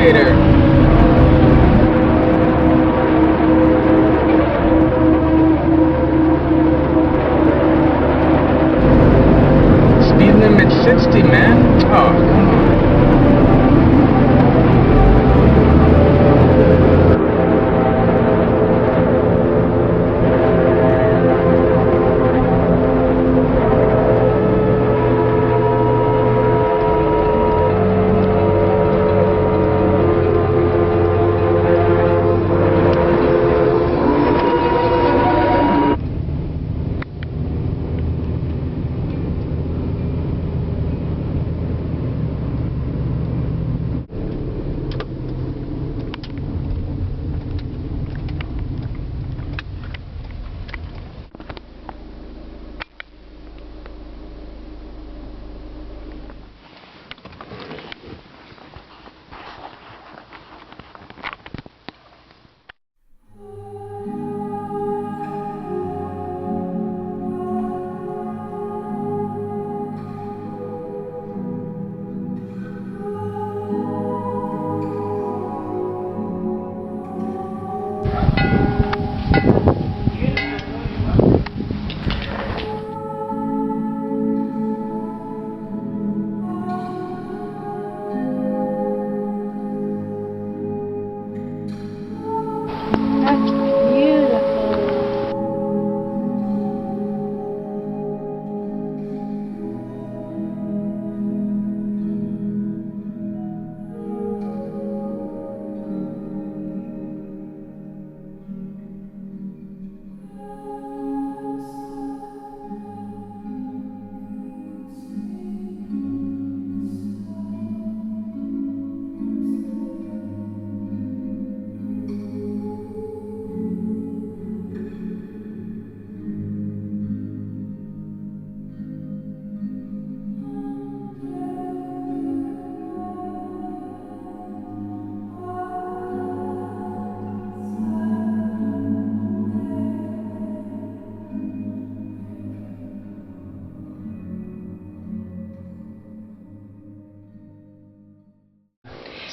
Investigator. Speed limit 60, man. Oh, come on.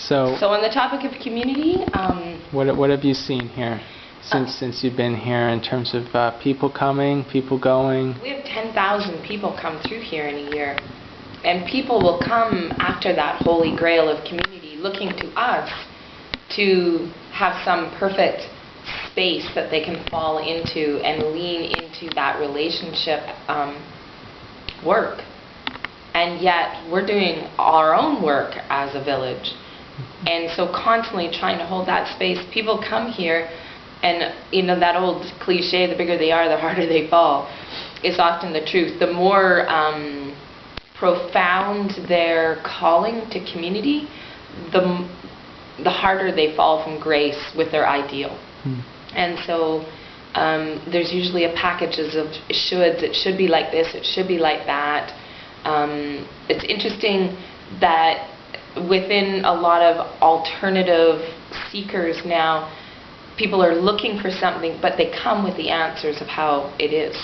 So on the topic of community, what have you seen here since you've been here in terms of people coming, people going? We have 10,000 people come through here in a year, and people will come after that holy grail of community, looking to us to have some perfect space that they can fall into and lean into that relationship work. And yet we're doing our own work as a village. And so constantly trying to hold that space. People come here, and you know that old cliche, the bigger they are, the harder they fall, is often the truth. The more profound their calling to community, the harder they fall from grace with their ideal. And so there's usually a packages of shoulds. It should be like this, it should be like that. It's interesting that within a lot of alternative seekers now, people are looking for something, but they come with the answers of how it is.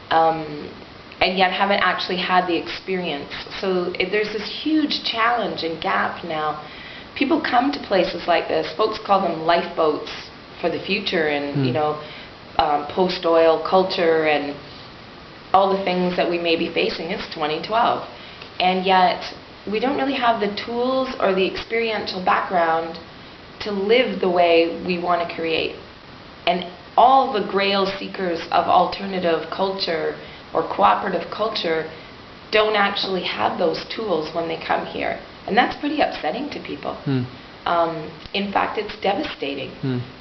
And yet haven't actually had the experience. So there's this huge challenge and gap now. People come to places like this, folks call them lifeboats for the future, and you know, post-oil culture and all the things that we may be facing. It's 2012. And yet we don't really have the tools or the experiential background to live the way we want to create. And all the grail seekers of alternative culture or cooperative culture don't actually have those tools when they come here. And that's pretty upsetting to people. In fact, it's devastating.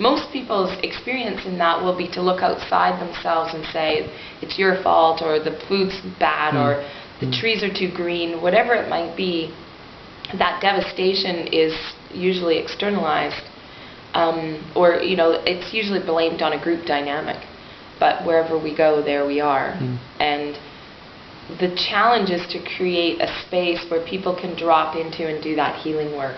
Most people's experience in that will be to look outside themselves and say, it's your fault, or the food's bad, or the trees are too green, whatever it might be. That devastation is usually externalized, or you know, it's usually blamed on a group dynamic. But wherever we go, there we are. And the challenge is to create a space where people can drop into and do that healing work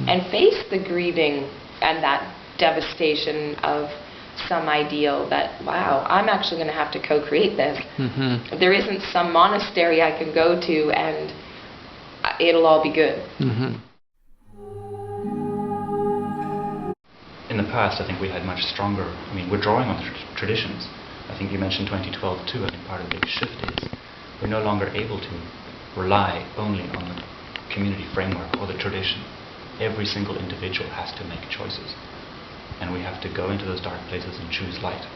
and face the grieving and that devastation of some ideal that, wow, I'm actually going to have to co-create this. There isn't some monastery I can go to and it'll all be good. past, I think we had much stronger, I mean, we're drawing on the traditions. I think you mentioned 2012 too. I think part of the big shift is we're no longer able to rely only on the community framework or the tradition. Every single individual has to make choices. And we have to go into those dark places and choose light,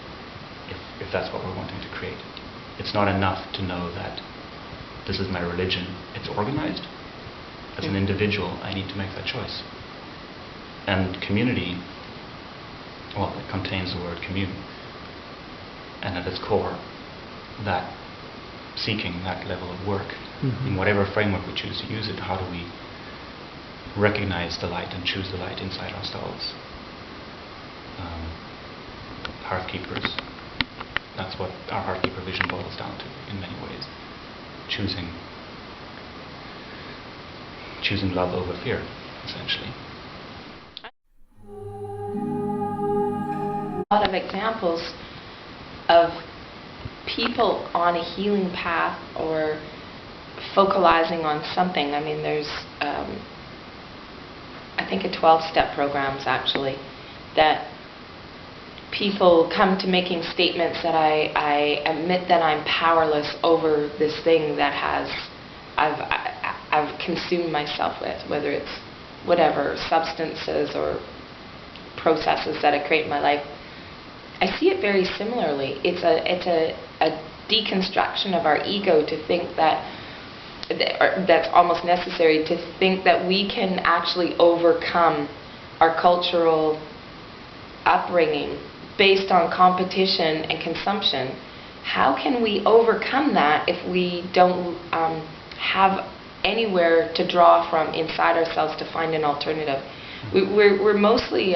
if that's what we're wanting to create. It's not enough to know that this is my religion. It's organized. As an individual, I need to make that choice. And community, well, it contains the word commune. And at its core, that seeking that level of work, in whatever framework we choose to use it, how do we recognize the light and choose the light inside ourselves? Hearth keepers, that's what our hearth keeper vision boils down to in many ways. Choosing love over fear, essentially. A lot of examples of people on a healing path or focalizing on something. I mean, there's, I think, a 12-step programs actually that people come to making statements that I admit that I'm powerless over this thing that I've consumed myself with, whether it's whatever substances or processes that I create in my life. I see it very similarly. It's a deconstruction of our ego to think that's almost necessary to think that we can actually overcome our cultural upbringing based on competition and consumption. How can we overcome that if we don't have anywhere to draw from inside ourselves to find an alternative? We're mostly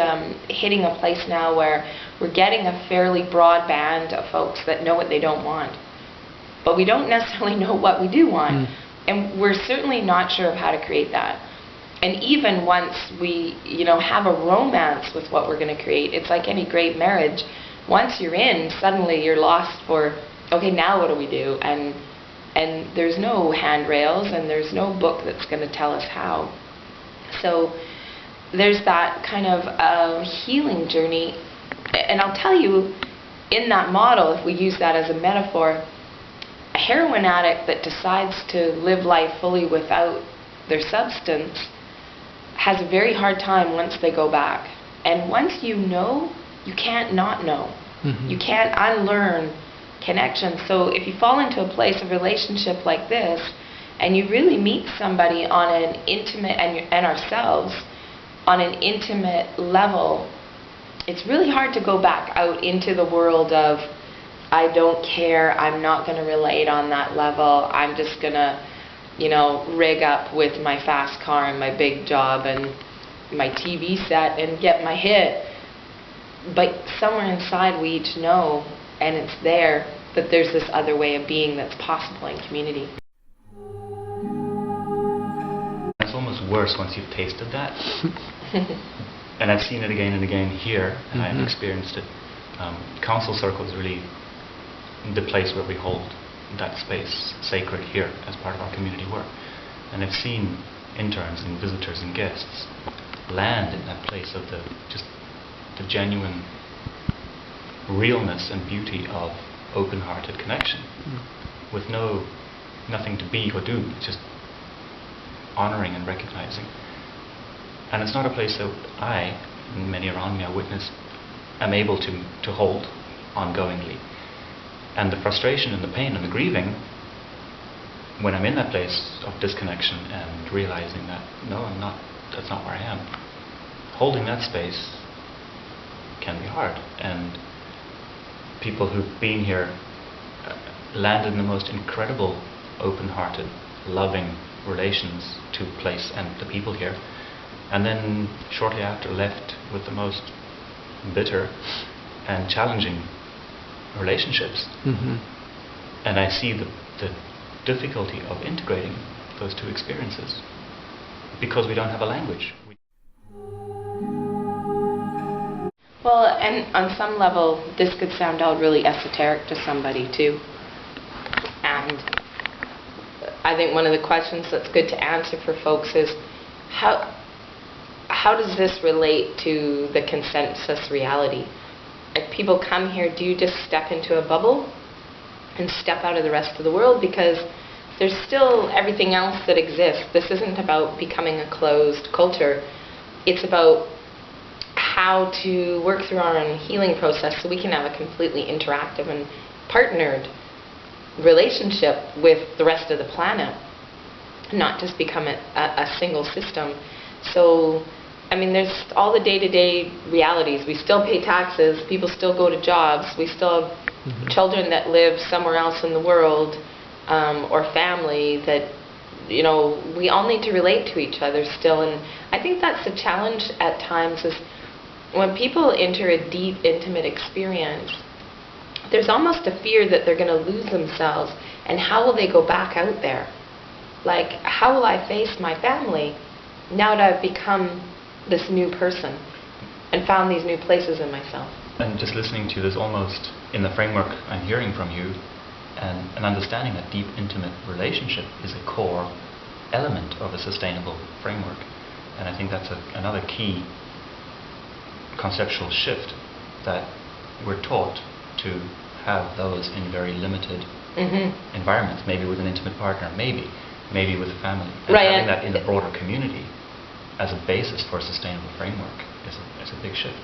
hitting a place now where we're getting a fairly broad band of folks that know what they don't want, but we don't necessarily know what we do want, and we're certainly not sure of how to create that. And even once we, have a romance with what we're going to create, it's like any great marriage. Once you're in, suddenly you're lost for, okay, now what do we do? And there's no handrails and there's no book that's going to tell us how. So there's that kind of healing journey. And I'll tell you, in that model, if we use that as a metaphor, a heroin addict that decides to live life fully without their substance has a very hard time once they go back. And once you know, you can't not know. You can't unlearn connection. So if you fall into a place of relationship like this, and you really meet somebody on an intimate, and ourselves, on an intimate level, it's really hard to go back out into the world of, I don't care, I'm not going to relate on that level, I'm just going to, rig up with my fast car and my big job and my TV set and get my hit. But somewhere inside we each know, and it's there, that there's this other way of being that's possible in community. It's almost worse once you've tasted that. And I've seen it again and again here, and I've experienced it. Council Circle is really the place where we hold that space sacred here as part of our community work. And I've seen interns and visitors and guests land in that place of the genuine realness and beauty of open-hearted connection, with nothing to be or do, just honoring and recognizing. And it's not a place that I, and many around me I witness, am able to hold ongoingly. And the frustration and the pain and the grieving, when I'm in that place of disconnection and realizing that, no, that's not where I am, holding that space can be hard. And people who've been here landed in the most incredible, open-hearted, loving relations to place and the people here, and then shortly after left with the most bitter and challenging relationships. And I see the difficulty of integrating those two experiences because we don't have a language. Well, and on some level, this could sound out really esoteric to somebody too. And I think one of the questions that's good to answer for folks is, how how does this relate to the consensus reality? If people come here, do you just step into a bubble and step out of the rest of the world? Because there's still everything else that exists. This isn't about becoming a closed culture. It's about how to work through our own healing process so we can have a completely interactive and partnered relationship with the rest of the planet, not just become a single system. So, I mean, there's all the day-to-day realities. We still pay taxes, people still go to jobs, we still have children that live somewhere else in the world, or family that, you know, we all need to relate to each other still. And I think that's the challenge at times, is when people enter a deep, intimate experience, there's almost a fear that they're going to lose themselves, and how will they go back out there? Like, how will I face my family now that I've become this new person and found these new places in myself? And just listening to this, almost in the framework I'm hearing from you, and an understanding that deep, intimate relationship is a core element of a sustainable framework. And I think that's another key conceptual shift, that we're taught to have those in very limited environments, maybe with an intimate partner, maybe with a family. And having that in the broader community as a basis for a sustainable framework is a big shift.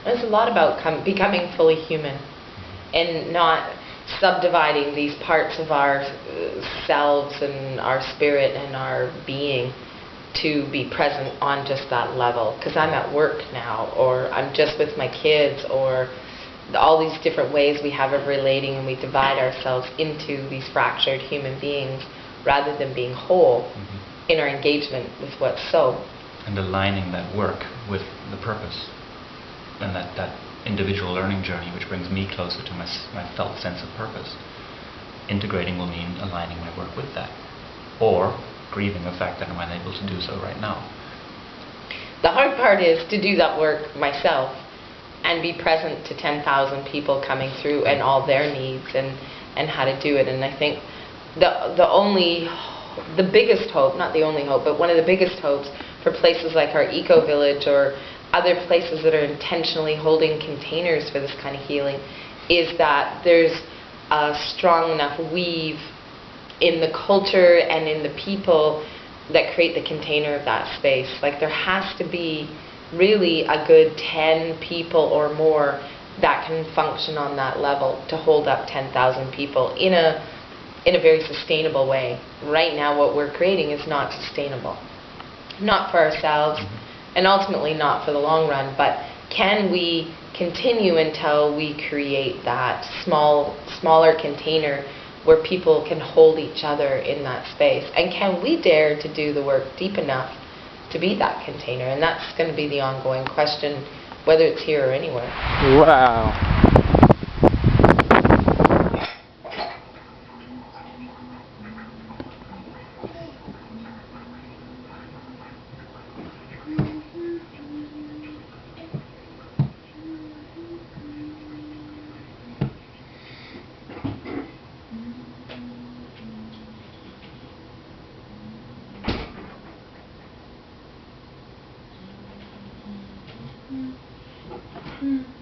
It's a lot about becoming fully human and not subdividing these parts of our selves and our spirit and our being to be present on just that level. Because I'm at work now, or I'm just with my kids, or all these different ways we have of relating, and we divide ourselves into these fractured human beings rather than being whole in our engagement with what's so. And aligning that work with the purpose and that individual learning journey, which brings me closer to my felt sense of purpose. Integrating will mean aligning my work with that, or grieving the fact that I'm unable to do so right now. The hard part is to do that work myself and be present to 10,000 people coming through and all their needs, and how to do it. And I think the biggest hope, not the only hope, but one of the biggest hopes for places like our eco-village or other places that are intentionally holding containers for this kind of healing, is that there's a strong enough weave in the culture and in the people that create the container of that space. Like, there has to be really a good 10 people or more that can function on that level to hold up 10,000 people in a very sustainable way. Right now what we're creating is not sustainable. Not for ourselves, and ultimately not for the long run, but can we continue until we create that smaller container where people can hold each other in that space? And can we dare to do the work deep enough to be that container? And that's going to be the ongoing question, whether it's here or anywhere. Wow. Mm.